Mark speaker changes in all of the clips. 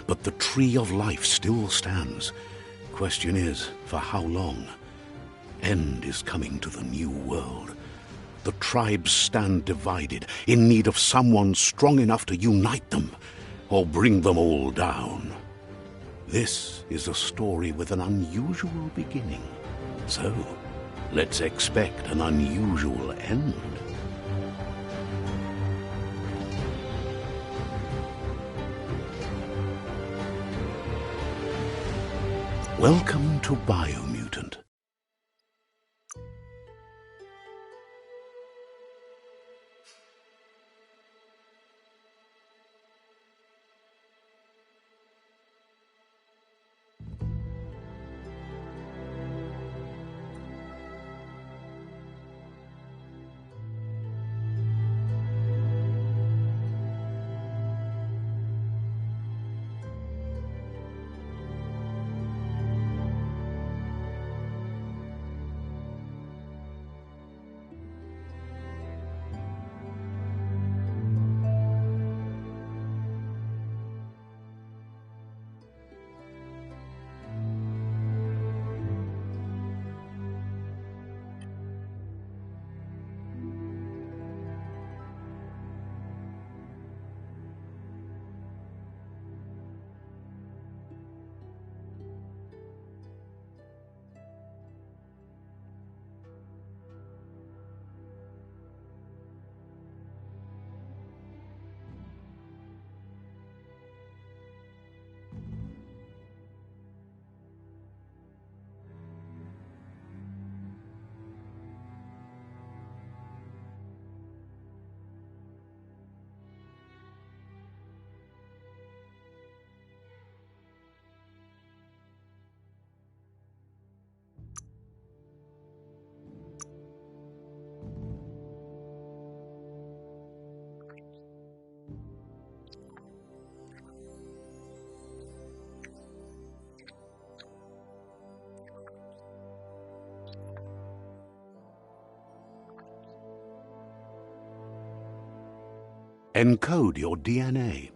Speaker 1: But the tree of life still stands. Question is, for how long? End is coming to the new world. The tribes stand divided, in need of someone strong enough to unite them, or bring them all down. This is a story with an unusual beginning. So, let's expect an unusual end. Welcome to Biomutant. Encode your DNA.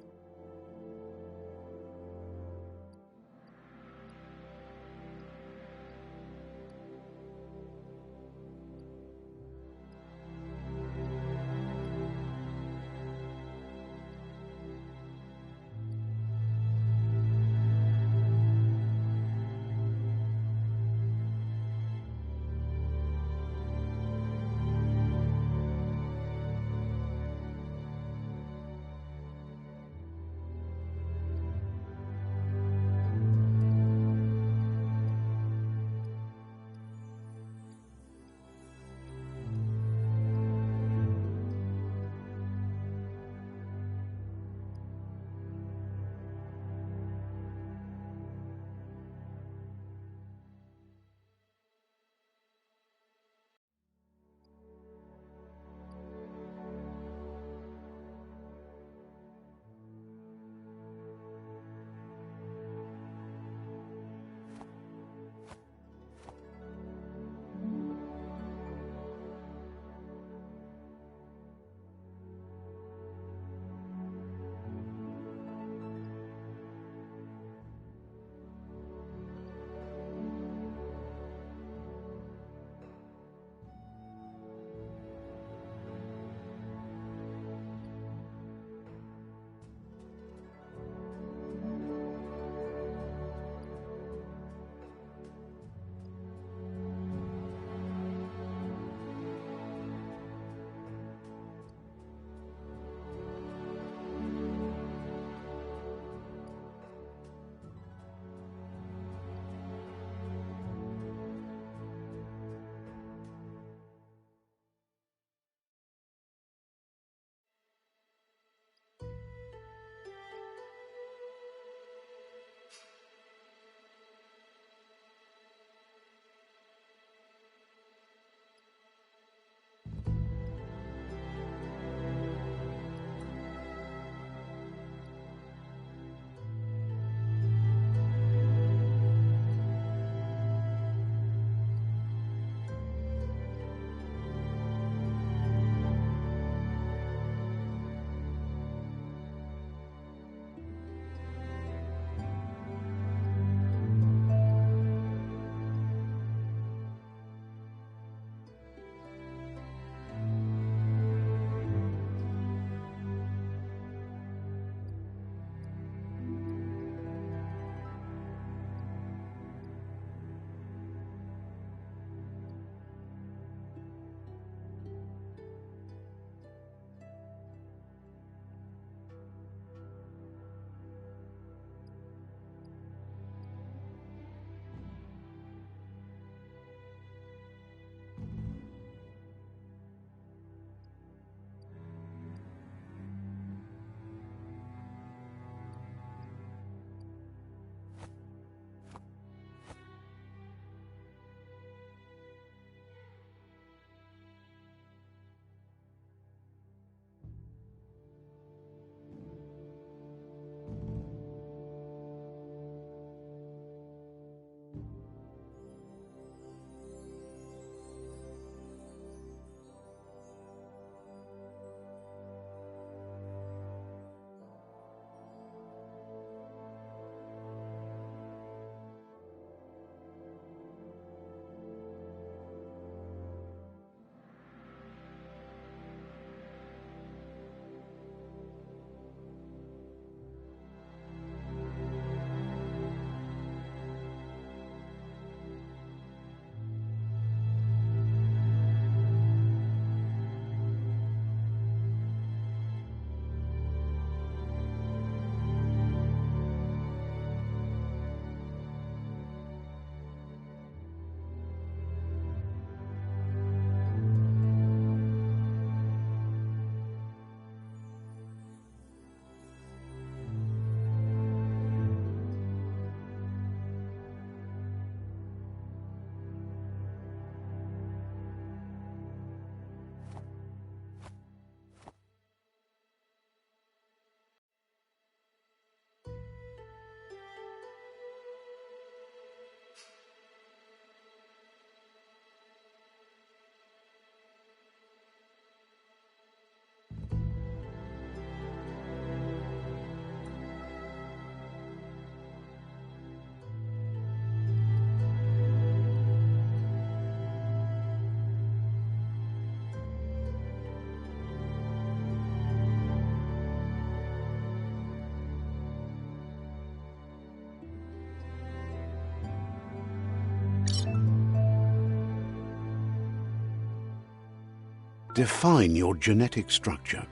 Speaker 1: Define your genetic structure.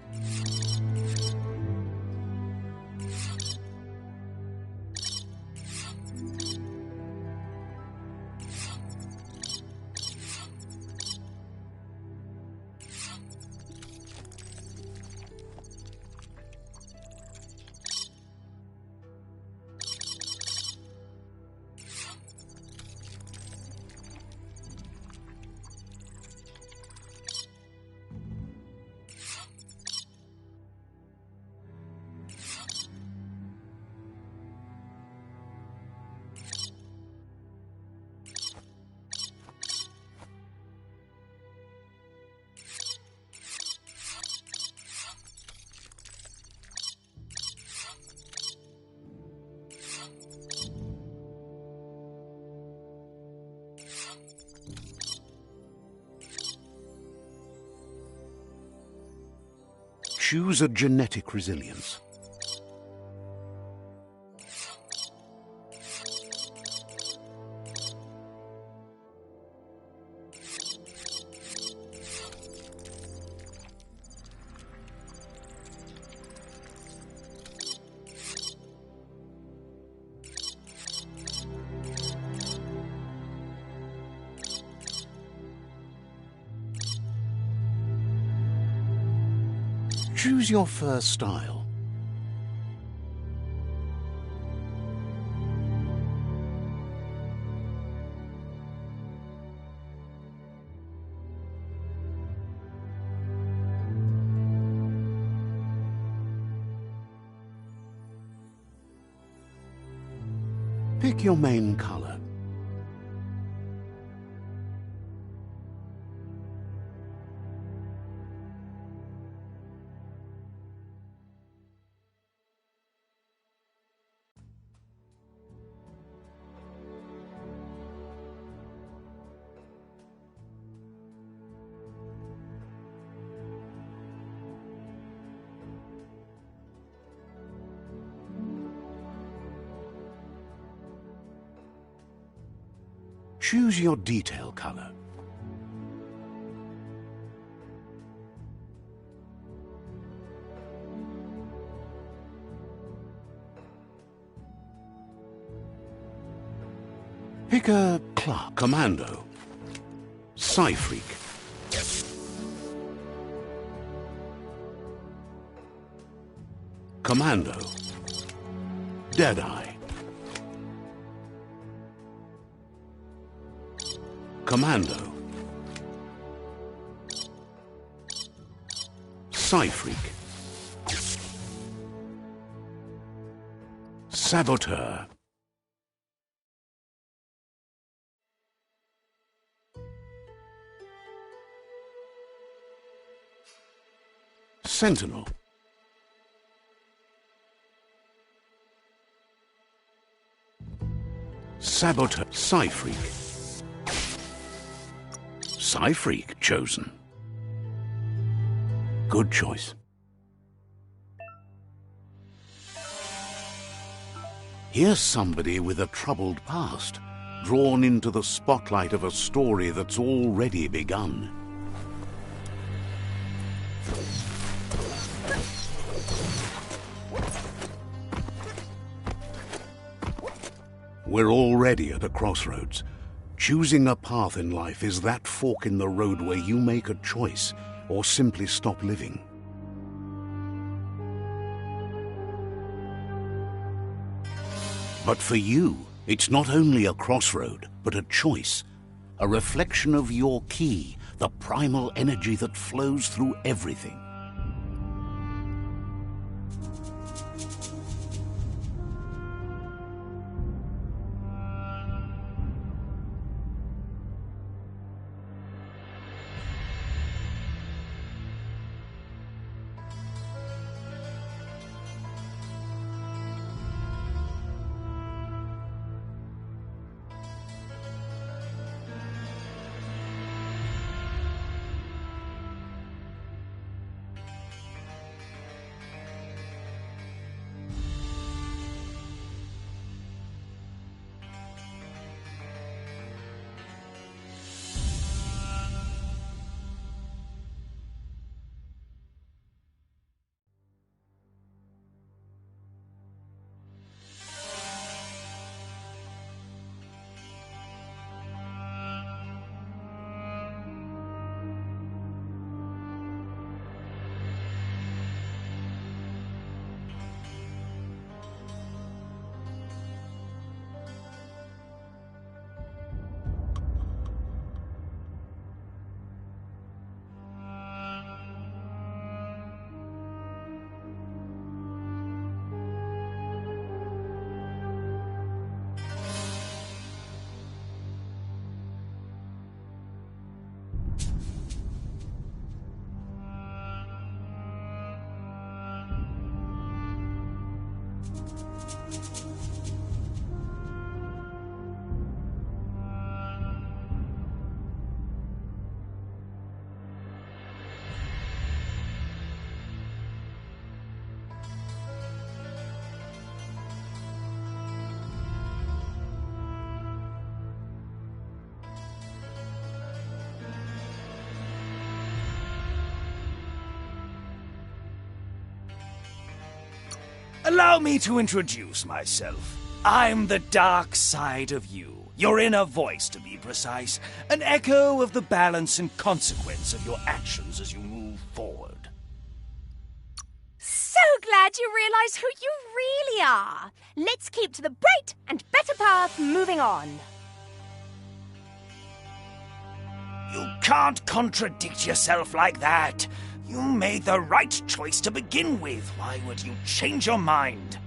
Speaker 1: Choose a genetic resilience. Choose your first style. Pick your main color. Choose your detail color. Pick a Clark, Commando, Psy-Freak, Commando, Deadeye, Commando, Psy-Freak, Saboteur, Sentinel, Saboteur, Psy-Freak. Psy-Freak chosen. Good choice. Here's somebody with a troubled past, drawn into the spotlight of a story that's already begun. We're already at a crossroads. Choosing a path in life is that fork in the road where you make a choice or simply stop living. But for you, it's not only a crossroad, but a choice, a reflection of your key, the primal energy that flows through everything.
Speaker 2: Allow me to introduce myself. I'm the dark side of you. Your inner voice, to be precise. An echo of the balance and consequence of your actions as you move forward.
Speaker 3: So glad you realize who you really are. Let's keep to the bright and better path moving on.
Speaker 2: You can't contradict yourself like that. You made the right choice to begin with. Why would you change your mind?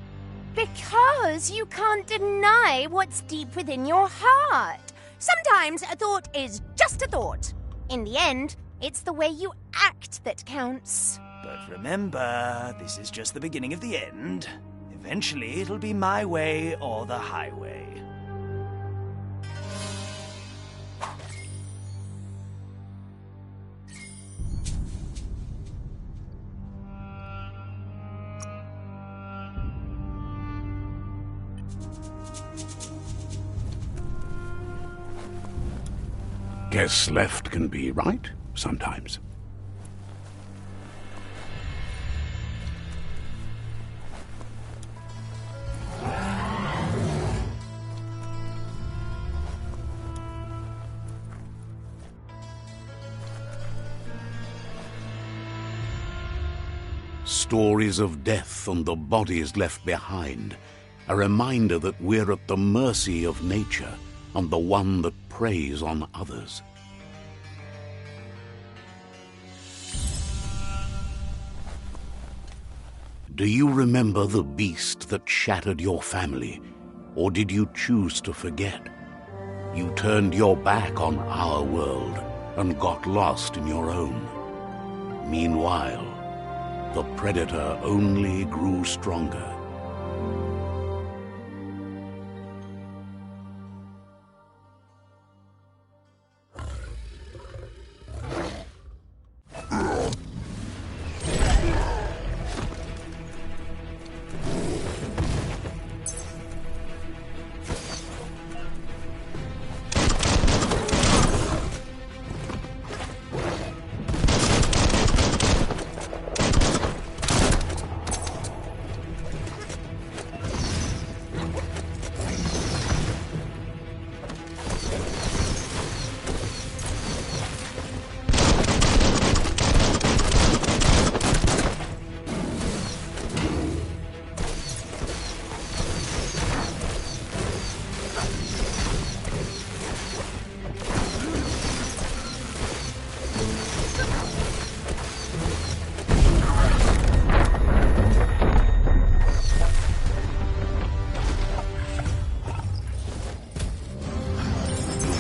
Speaker 3: Because you can't deny what's deep within your heart. Sometimes a thought is just a thought. In the end, it's the way you act that counts.
Speaker 2: But remember, this is just the beginning of the end. Eventually, it'll be my way or the highway.
Speaker 1: Guess left can be right sometimes. Stories of death and the bodies left behind. A reminder that we're at the mercy of nature and the one that preys on others. Do you remember the beast that shattered your family, or did you choose to forget? You turned your back on our world and got lost in your own. Meanwhile, the predator only grew stronger.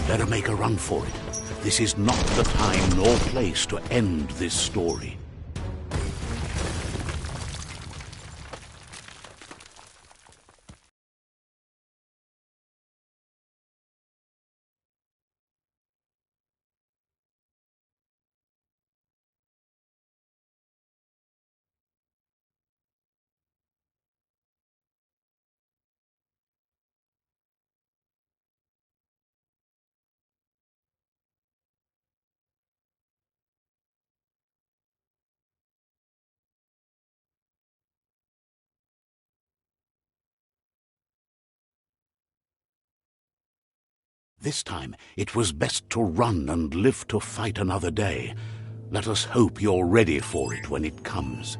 Speaker 1: Better make a run for it. This is not the time nor place to end this story. This time, it was best to run and live to fight another day. Let us hope you're ready for it when it comes.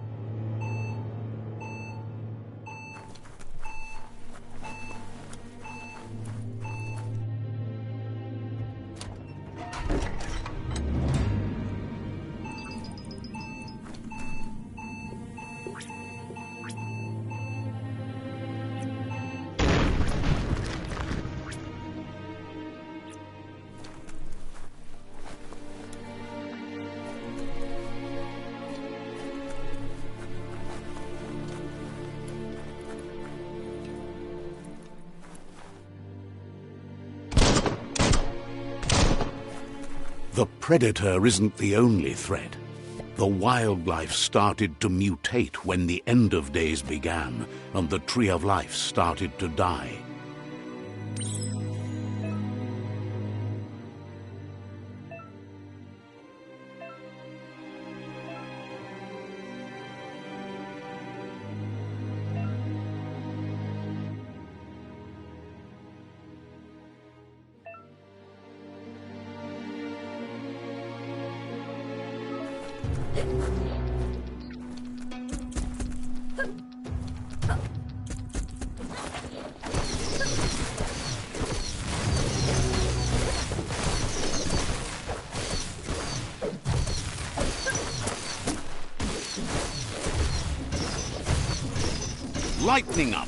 Speaker 1: The predator isn't the only threat. The wildlife started to mutate when the end of days began, and the tree of life started to die. Lightning up!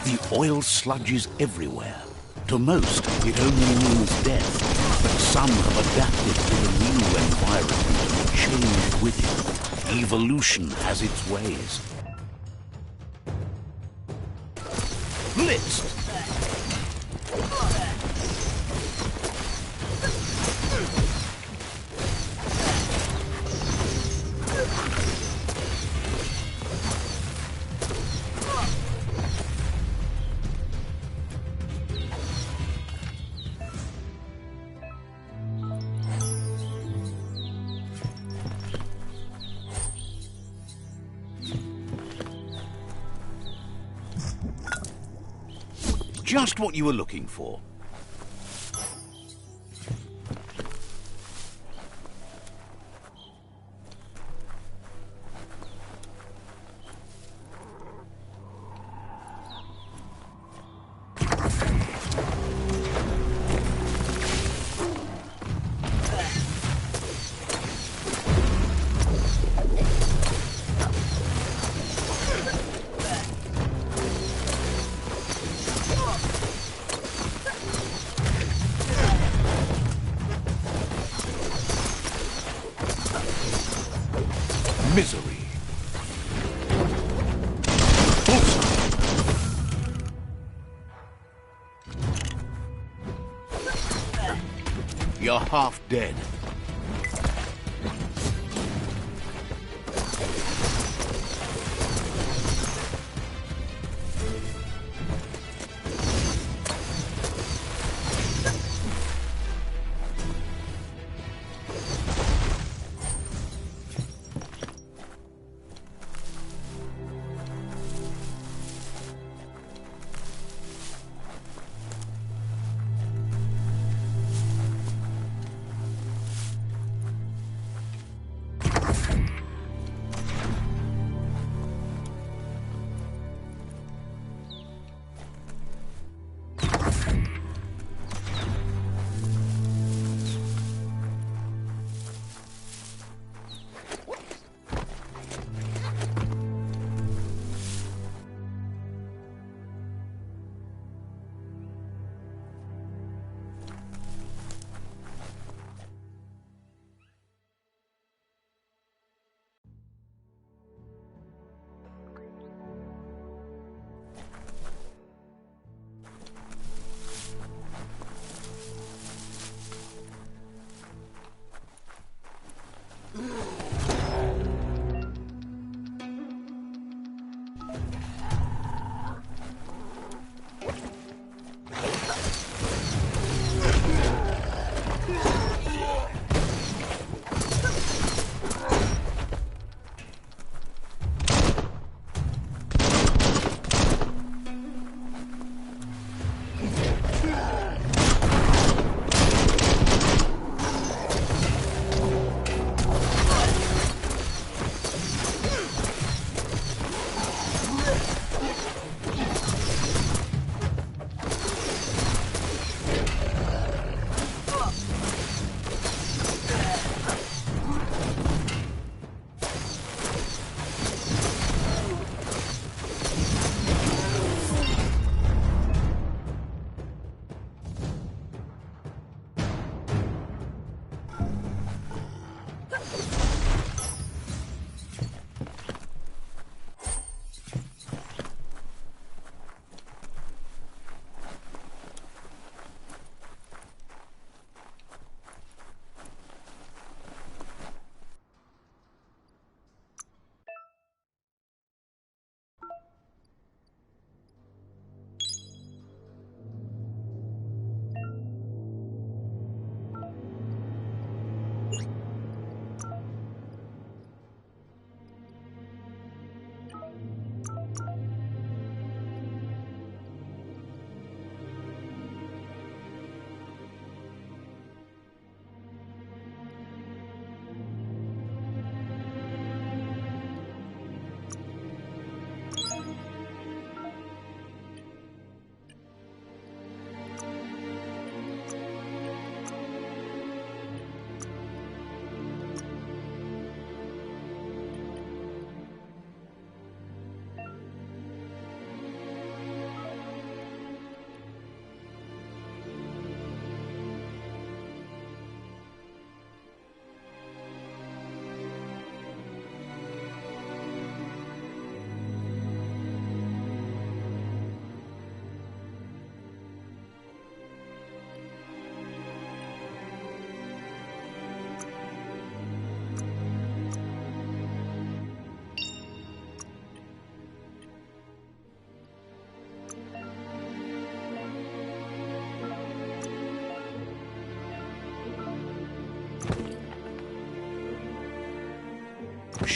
Speaker 1: The oil sludges everywhere. To most, it only means death, but some have adapted to the new environment and changed with it. Evolution has its ways. Blitzed! Just what you were looking for. Misery. You're half dead.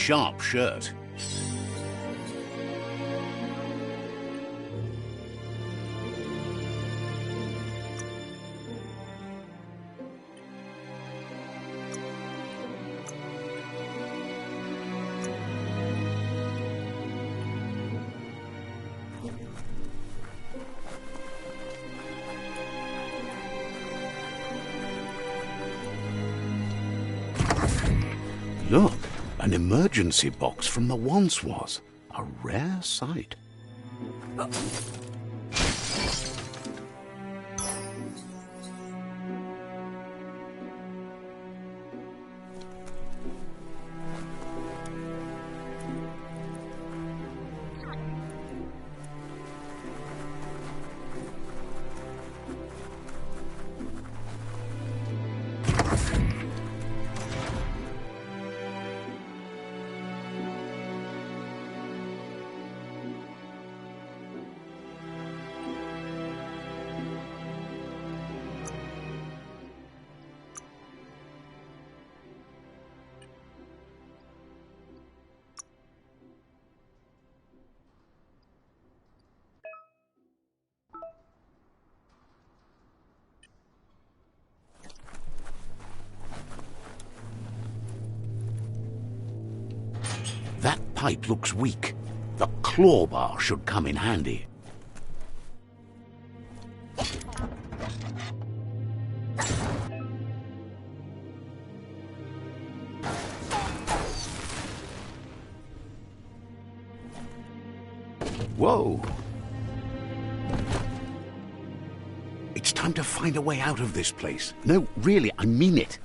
Speaker 1: sharp shirt. Look, an emergency box from the once was. A rare sight. That pipe looks weak. The claw bar should come in handy. Whoa! It's time to find a way out of this place. No, really, I mean it.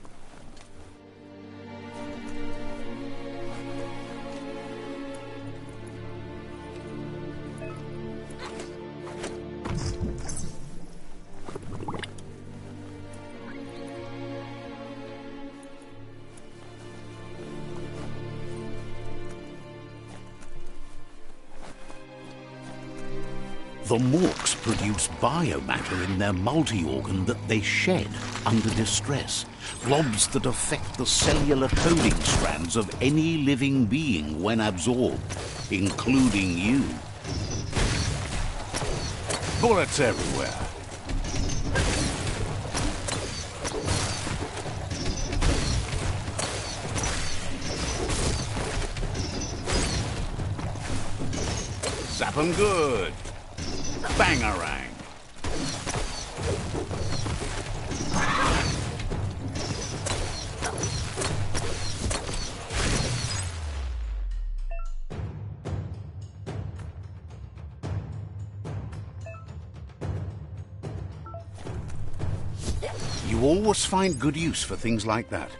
Speaker 1: The Morks produce biomatter in their multi-organ that they shed under distress. Blobs that affect the cellular coding strands of any living being when absorbed, including you. Bullets everywhere. Zap 'em good. Bangarang. You always find good use for things like that.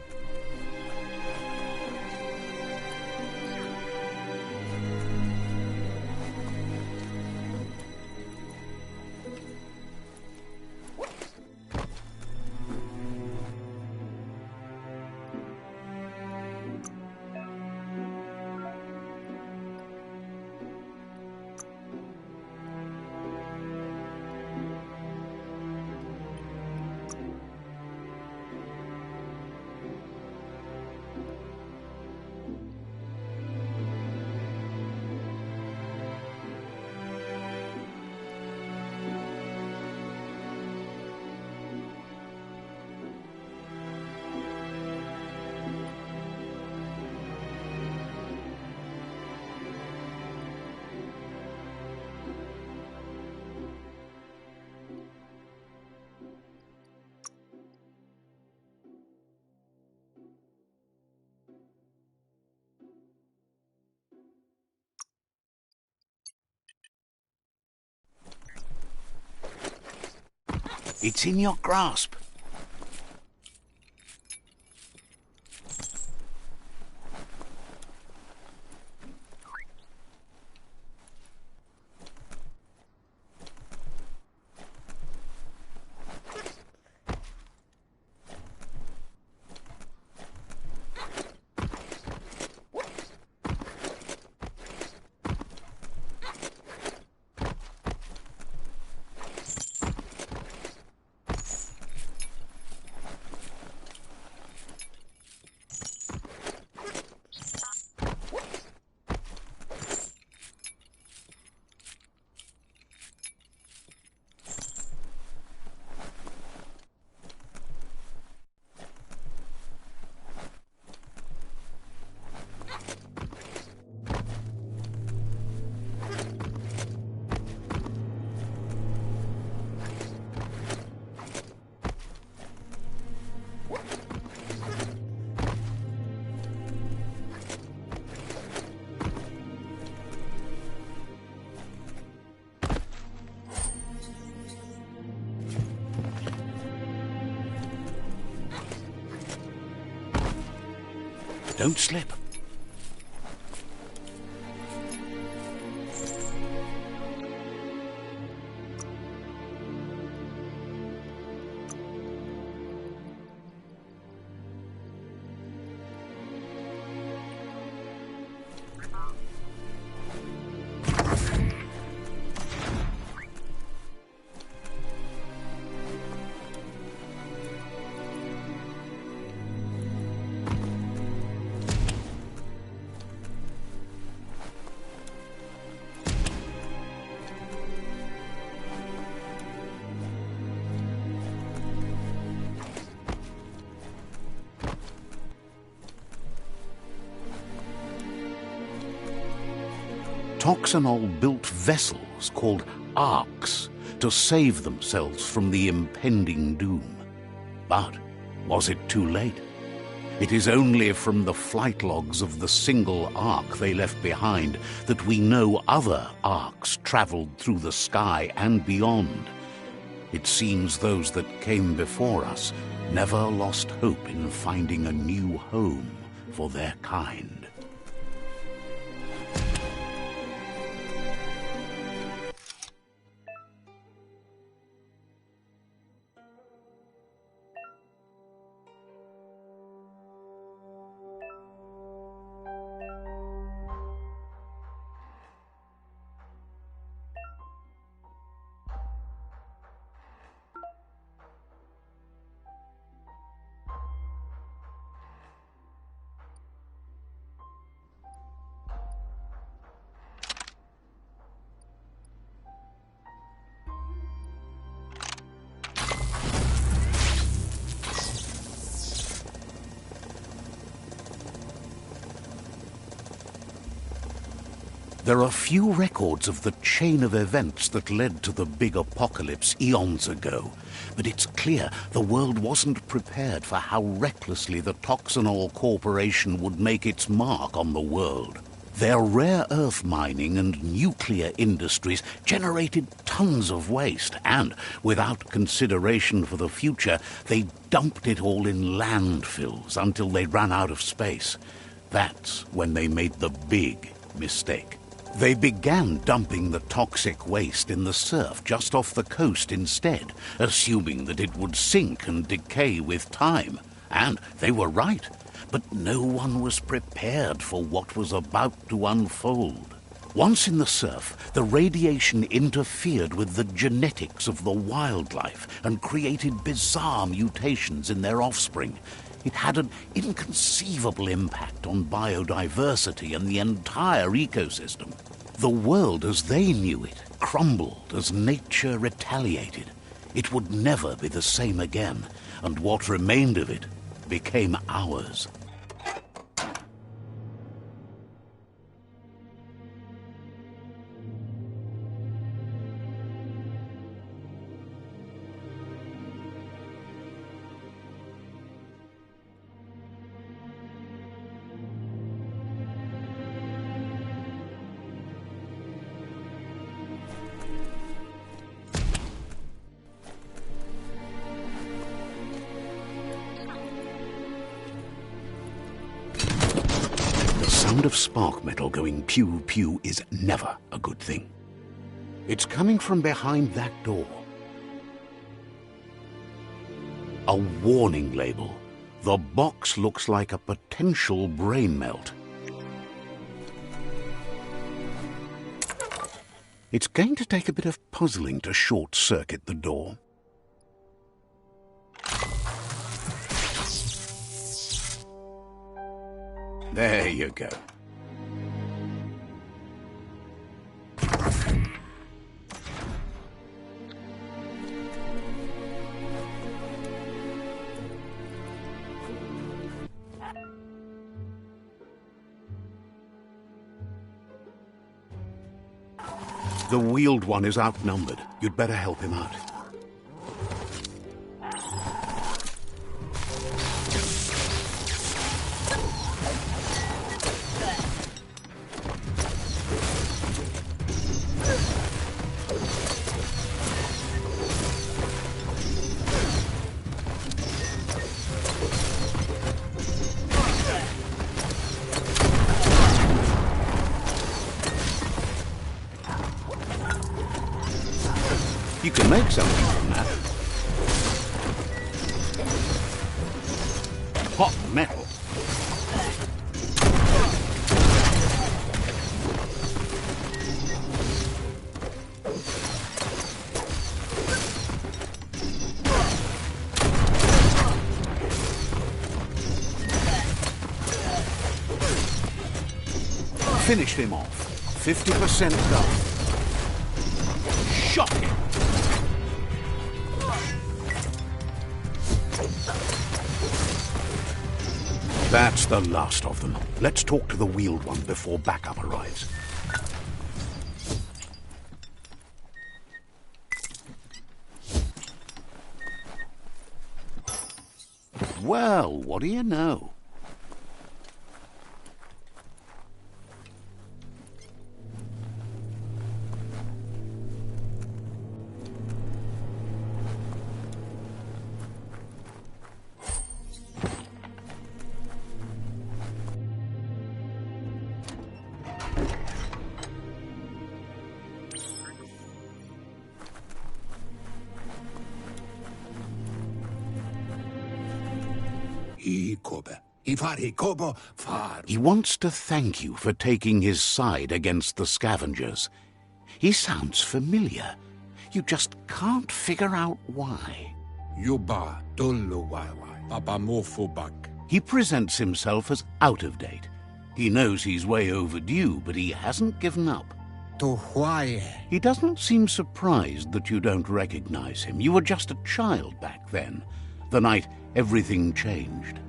Speaker 1: It's in your grasp. Don't slip. Toxanol built vessels called arks to save themselves from the impending doom. But was it too late? It is only from the flight logs of the single ark they left behind that we know other arks traveled through the sky and beyond. It seems those that came before us never lost hope in finding a new home for their kind. There are few records of the chain of events that led to the big apocalypse eons ago, but it's clear the world wasn't prepared for how recklessly the Toxanol Corporation would make its mark on the world. Their rare earth mining and nuclear industries generated tons of waste, and, without consideration for the future, they dumped it all in landfills until they ran out of space. That's when they made the big mistake. They began dumping the toxic waste in the surf just off the coast instead, assuming that it would sink and decay with time. And they were right, but no one was prepared for what was about to unfold. Once in the surf, the radiation interfered with the genetics of the wildlife and created bizarre mutations in their offspring. It had an inconceivable impact on biodiversity and the entire ecosystem. The world as they knew it crumbled as nature retaliated. It would never be the same again, and what remained of it became ours. The sound of spark metal going pew-pew is never a good thing. It's coming from behind that door. A warning label. The box looks like a potential brain melt. It's going to take a bit of puzzling to short-circuit the door. There you go. The wheeled one is outnumbered. You'd better help him out. You can make something from that. Hot metal. Finished him off. 50% done. Shot him. That's the last of them. Let's talk to the wheeled one before backup arrives. Well, what do you know? He wants to thank you for taking his side against the scavengers. He sounds familiar. You just can't figure out why. He presents himself as out of date. He knows he's way overdue, but he hasn't given up. He doesn't seem surprised that you don't recognize him. You were just a child back then, the night everything changed.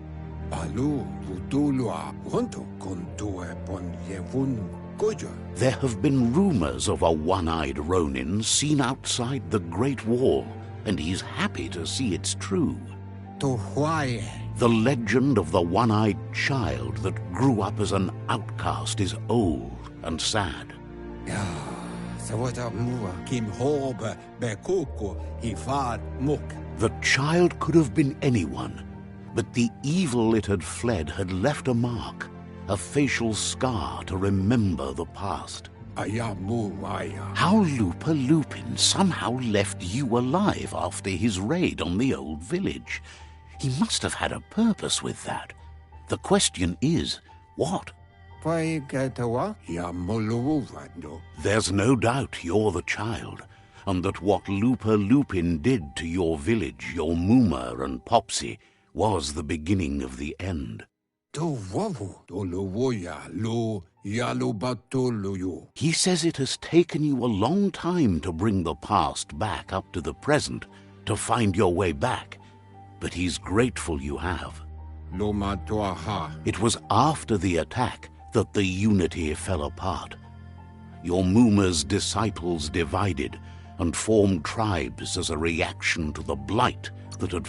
Speaker 1: There have been rumors of a one-eyed Ronin seen outside the Great Wall, and he's happy to see it's true. The legend of the one-eyed child that grew up as an outcast is old and sad. The child could have been anyone, but the evil it had fled had left a mark, a facial scar to remember the past. How Lupa Lupin somehow left you alive after his raid on the old village. He must have had a purpose with that. The question is, what? There's no doubt you're the child, and that what Lupa Lupin did to your village, your Muma and Popsy, was the beginning of the end. He says it has taken you a long time to bring the past back up to the present, to find your way back, but he's grateful you have. It was after the attack that the unity fell apart. Your Muma's disciples divided and formed tribes as a reaction to the blight that had...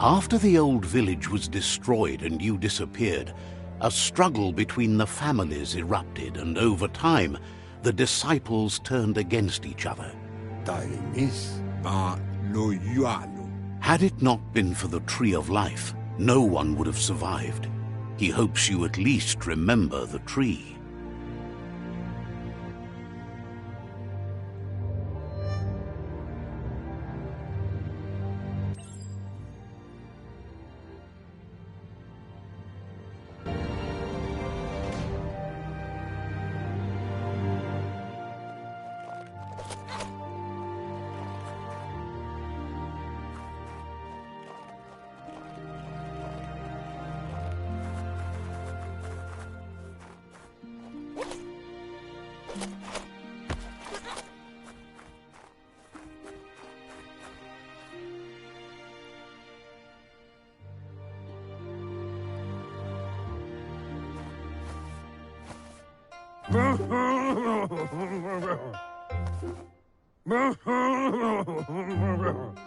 Speaker 1: After the old village was destroyed and you disappeared, a struggle between the families erupted, and over time, the disciples turned against each other. Had it not been for the Tree of Life, no one would have survived. He hopes you at least remember the tree.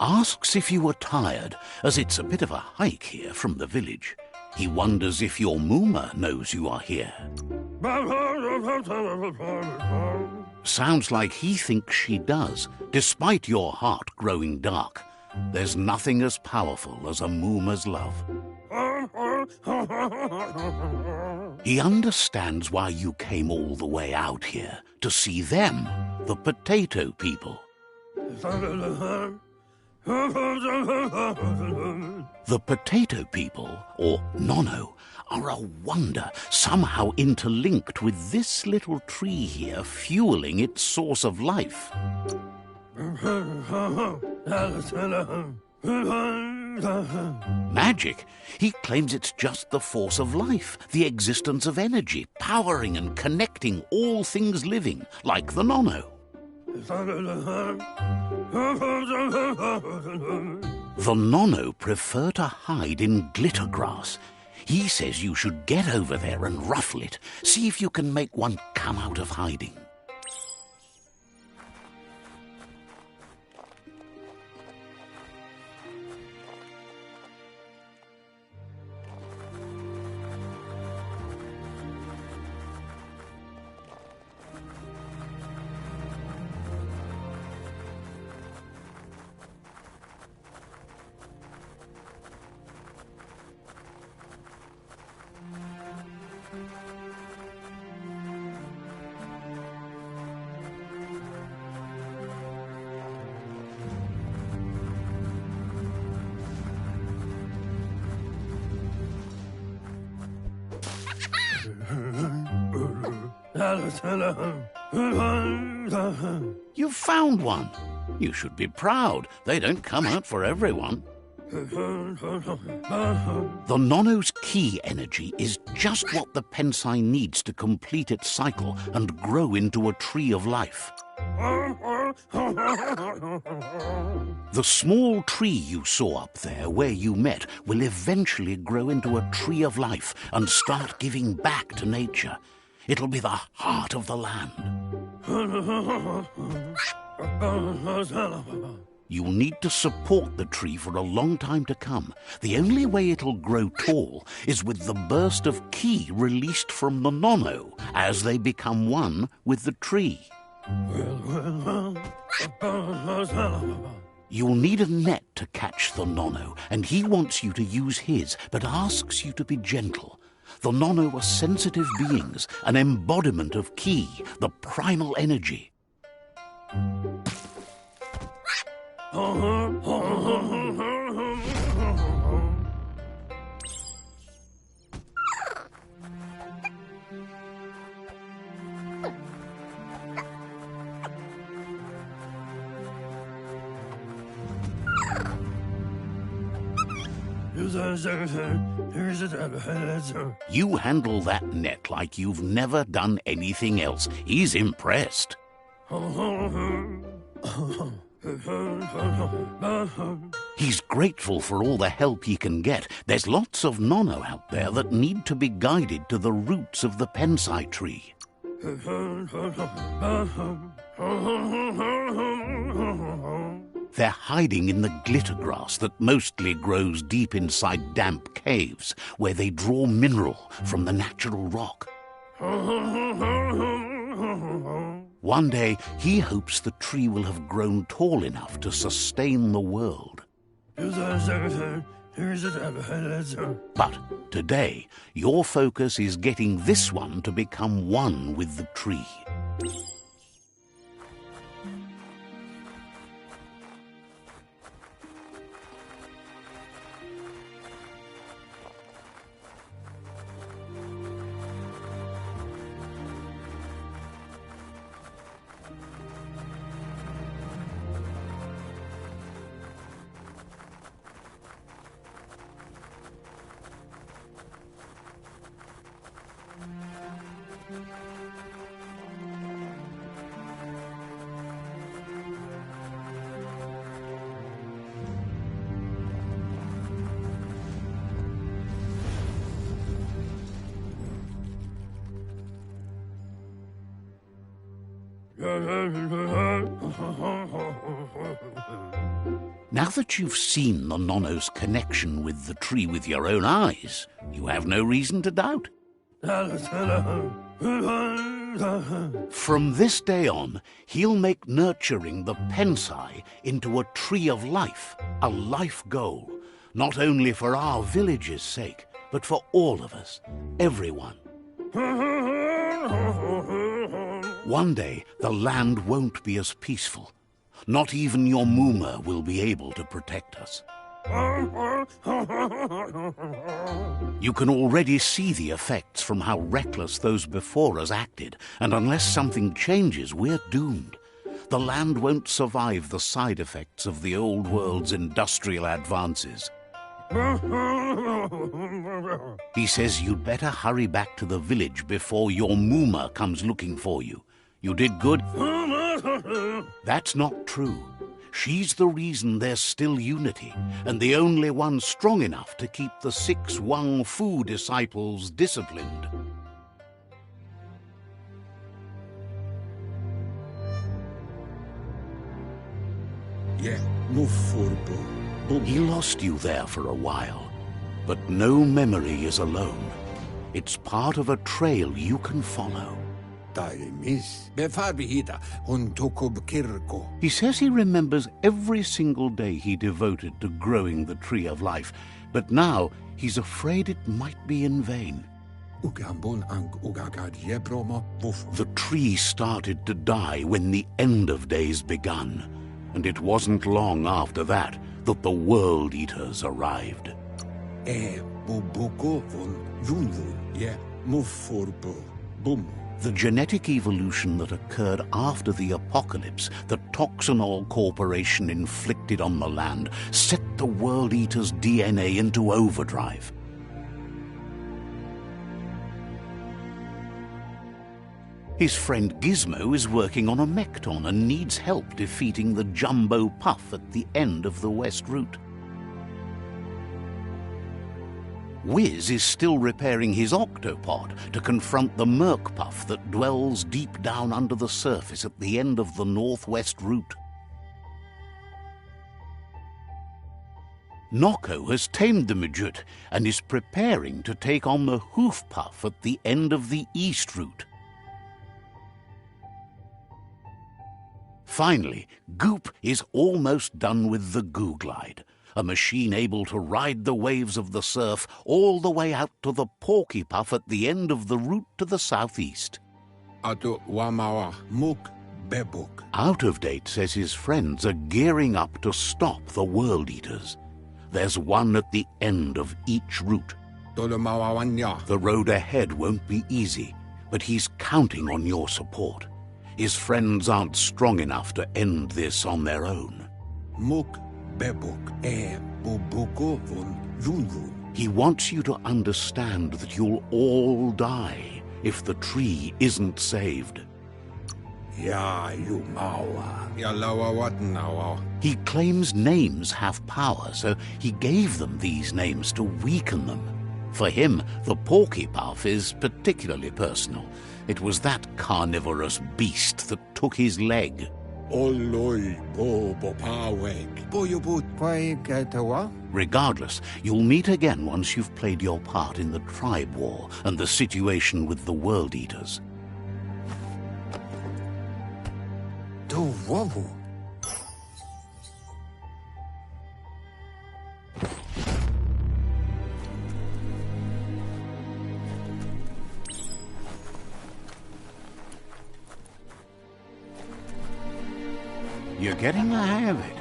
Speaker 1: Asks if you were tired, as it's a bit of a hike here from the village. He wonders if your Muma knows you are here. Sounds like he thinks she does, despite your heart growing dark. There's nothing as powerful as a Muma's love. He understands why you came all the way out here, to see them, the potato people. The potato people, or Nono, are a wonder, somehow interlinked with this little tree here, fueling its source of life. Magic? He claims it's just the force of life, the existence of energy, powering and connecting all things living, like the Nono. The Nono prefer to hide in glitter grass. He says you should get over there and ruffle it. See if you can make one come out of hiding. You've found one. You should be proud. They don't come out for everyone. The Nono's key energy is just what the Pensai needs to complete its cycle and grow into a tree of life. The small tree you saw up there where you met will eventually grow into a tree of life and start giving back to nature. It'll be the heart of the land. You'll need to support the tree for a long time to come. The only way it'll grow tall is with the burst of ki released from the Nono as they become one with the tree. You'll need a net to catch the Nono, and he wants you to use his, but asks you to be gentle. The Nono are sensitive beings, an embodiment of ki, the primal energy. You handle that net like you've never done anything else. He's impressed. He's grateful for all the help he can get. There's lots of Nono out there that need to be guided to the roots of the Pensai tree. They're hiding in the glitter grass that mostly grows deep inside damp caves, where they draw mineral from the natural rock. One day, he hopes the tree will have grown tall enough to sustain the world. But today, your focus is getting this one to become one with the tree. Now that you've seen the Nono's connection with the tree with your own eyes, you have no reason to doubt. From this day on, he'll make nurturing the Pensai into a tree of life, a life goal, not only for our village's sake, but for all of us, everyone. One day, the land won't be as peaceful. Not even your Mooma will be able to protect us. You can already see the effects from how reckless those before us acted, and unless something changes, we're doomed. The land won't survive the side effects of the old world's industrial advances. He says you'd better hurry back to the village before your Mooma comes looking for you. You did good. That's not true. She's the reason there's still unity, and the only one strong enough to keep the 6 Wang Fu disciples disciplined.
Speaker 4: Yeah, move forward.
Speaker 1: He lost you there for a while, but no memory is alone. It's part of a trail you can follow. He says he remembers every single day he devoted to growing the Tree of Life, but now he's afraid it might be in vain. The tree started to die when the end of days begun, and it wasn't long after that that the World Eaters arrived. The genetic evolution that occurred after the apocalypse that Toxanol Corporation inflicted on the land set the World Eater's DNA into overdrive. His friend Gizmo is working on a Mekton and needs help defeating the Jumbo Puff at the end of the West Route. Wiz is still repairing his octopod to confront the Merc Puff that dwells deep down under the surface at the end of the Northwest Route. Noko has tamed the Midget and is preparing to take on the Hoof Puff at the end of the East Route. Finally, Goop is almost done with the Googlide, a machine able to ride the waves of the surf all the way out to the Porky Puff at the end of the route to the southeast. Out of Date says his friends are gearing up to stop the World Eaters. There's one at the end of each route. The road ahead won't be easy, but he's counting on your support. His friends aren't strong enough to end this on their own. He wants you to understand that you'll all die if the tree isn't saved. He claims names have power, so he gave them these names to weaken them. For him, the Porky Puff is particularly personal. It was that carnivorous beast that took his leg. Regardless, you'll meet again once you've played your part in the tribe war and the situation with the World Eaters. You're getting the hang of it.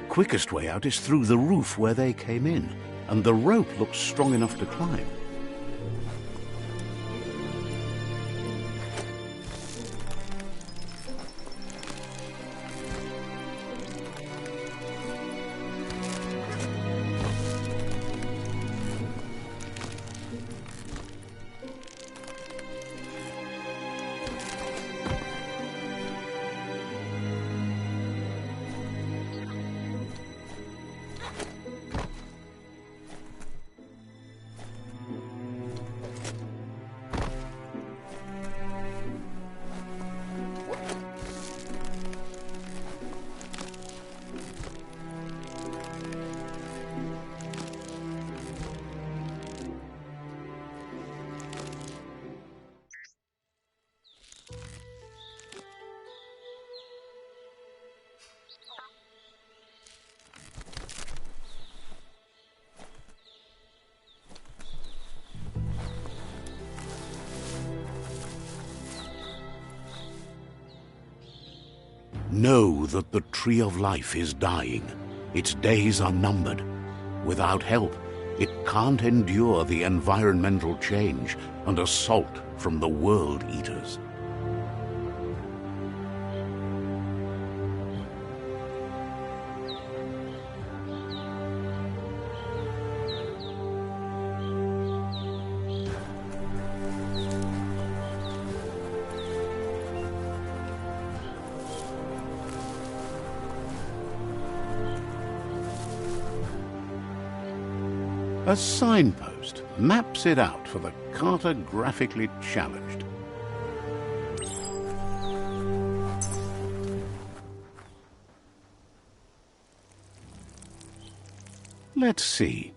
Speaker 1: Quickest way out is through the roof where they came in, and the rope looks strong enough to climb. Know that the Tree of Life is dying. Its days are numbered. Without help, it can't endure the environmental change and assault from the World Eaters. A signpost maps it out for the cartographically challenged. Let's see.